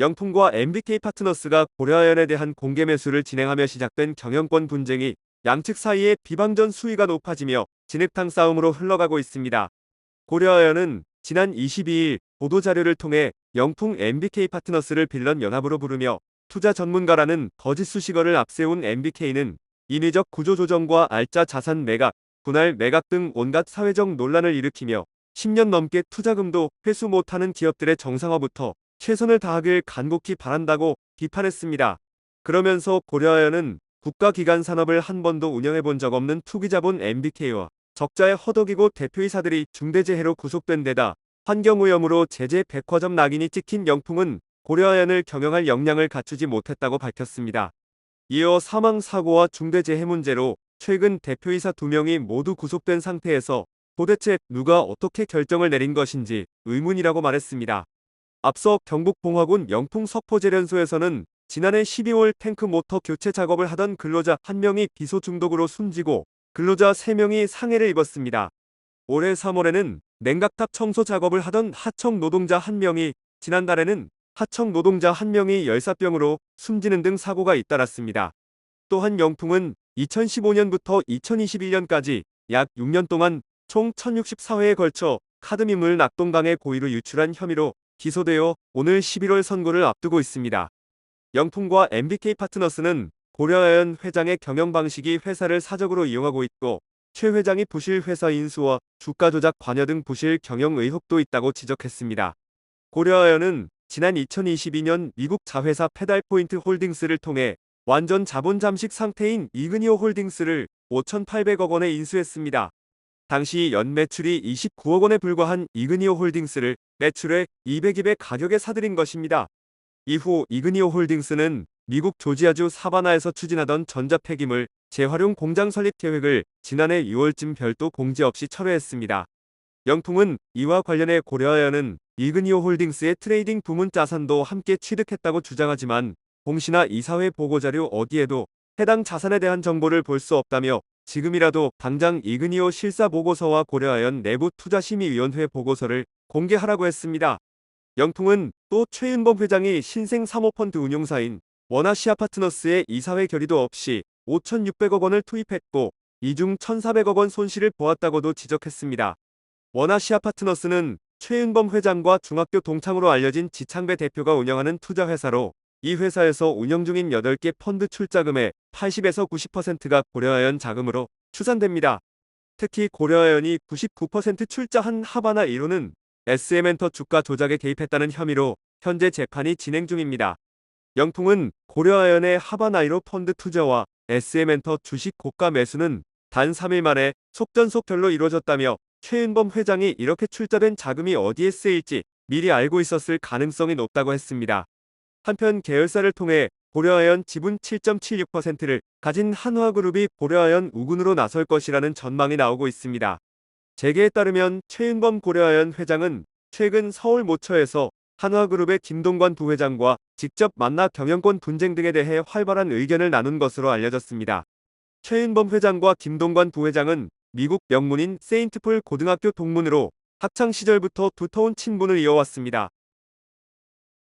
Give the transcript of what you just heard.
영풍과 MBK 파트너스가 고려아연에 대한 공개 매수를 진행하며 시작된 경영권 분쟁이 양측 사이에 비방전 수위가 높아지며 진흙탕 싸움으로 흘러가고 있습니다. 고려아연은 지난 22일 보도자료를 통해 영풍 MBK 파트너스를 빌런 연합으로 부르며 투자 전문가라는 거짓 수식어를 앞세운 MBK는 인위적 구조조정과 알짜 자산 매각, 분할 매각 등 온갖 사회적 논란을 일으키며 10년 넘게 투자금도 회수 못하는 기업들의 정상화부터 최선을 다하길 간곡히 바란다고 비판했습니다. 그러면서 고려아연은 국가기관 산업을 한 번도 운영해본 적 없는 투기자본 MBK와 적자에 허덕이고 대표이사들이 중대재해로 구속된 데다 환경오염으로 제재 백화점 낙인이 찍힌 영풍은 고려아연을 경영할 역량을 갖추지 못했다고 밝혔습니다. 이어 사망사고와 중대재해 문제로 최근 대표이사 2명이 모두 구속된 상태에서 도대체 누가 어떻게 결정을 내린 것인지 의문이라고 말했습니다. 앞서 경북봉화군 영풍 석포제련소에서는 지난해 12월 탱크 모터 교체 작업을 하던 근로자 1명이 기소 중독으로 숨지고 근로자 3명이 상해를 입었습니다. 올해 3월에는 냉각탑 청소 작업을 하던 하청 노동자 1명이, 지난달에는 하청 노동자 1명이 열사병으로 숨지는 등 사고가 잇따랐습니다. 또한 영풍은 2015년부터 2021년까지 약 6년 동안 총 1064회에 걸쳐 카드뮴을 낙동강에 고의로 유출한 혐의로 기소되어 오늘 11월 선고를 앞두고 있습니다. 영풍과 MBK 파트너스는 고려아연 회장의 경영 방식이 회사를 사적으로 이용하고 있고 최 회장이 부실 회사 인수와 주가 조작 관여 등 부실 경영 의혹도 있다고 지적했습니다. 고려아연은 지난 2022년 미국 자회사 페달포인트 홀딩스를 통해 완전 자본 잠식 상태인 이그니오 홀딩스를 5,800억 원에 인수했습니다. 당시 연매출이 29억 원에 불과한 이그니오 홀딩스를 매출액 202배 가격에 사들인 것입니다. 이후 이그니오 홀딩스는 미국 조지아주 사바나에서 추진하던 전자폐기물 재활용 공장 설립 계획을 지난해 6월쯤 별도 공지 없이 철회했습니다. 영풍은 이와 관련해 고려아연은 이그니오 홀딩스의 트레이딩 부문 자산도 함께 취득했다고 주장하지만 공시나 이사회 보고자료 어디에도 해당 자산에 대한 정보를 볼 수 없다며 지금이라도 당장 이그니오 실사보고서와 고려아연 내부 투자심의위원회 보고서를 공개하라고 했습니다. 영풍은 또 최윤범 회장이 신생 사모펀드 운용사인 원아시아 파트너스의 이사회 결의도 없이 5,600억 원을 투입했고 이 중 1,400억 원 손실을 보았다고도 지적했습니다. 원아시아 파트너스는 최윤범 회장과 중학교 동창으로 알려진 지창배 대표가 운영하는 투자회사로 이 회사에서 운영 중인 8개 펀드 출자금의 80에서 90%가 고려아연 자금으로 추산됩니다. 특히 고려아연이 99% 출자한 하바나 1호는 SM엔터 주가 조작에 개입했다는 혐의로 현재 재판이 진행 중입니다. 영풍은 고려아연의 하바나 1호 펀드 투자와 SM엔터 주식 고가 매수는 단 3일 만에 속전속결로 이루어졌다며 최윤범 회장이 이렇게 출자된 자금이 어디에 쓰일지 미리 알고 있었을 가능성이 높다고 했습니다. 한편 계열사를 통해 고려아연 지분 7.76%를 가진 한화그룹이 고려아연 우군으로 나설 것이라는 전망이 나오고 있습니다. 재계에 따르면 최윤범 고려아연 회장은 최근 서울 모처에서 한화그룹의 김동관 부회장과 직접 만나 경영권 분쟁 등에 대해 활발한 의견을 나눈 것으로 알려졌습니다. 최윤범 회장과 김동관 부회장은 미국 명문인 세인트폴 고등학교 동문으로 학창 시절부터 두터운 친분을 이어왔습니다.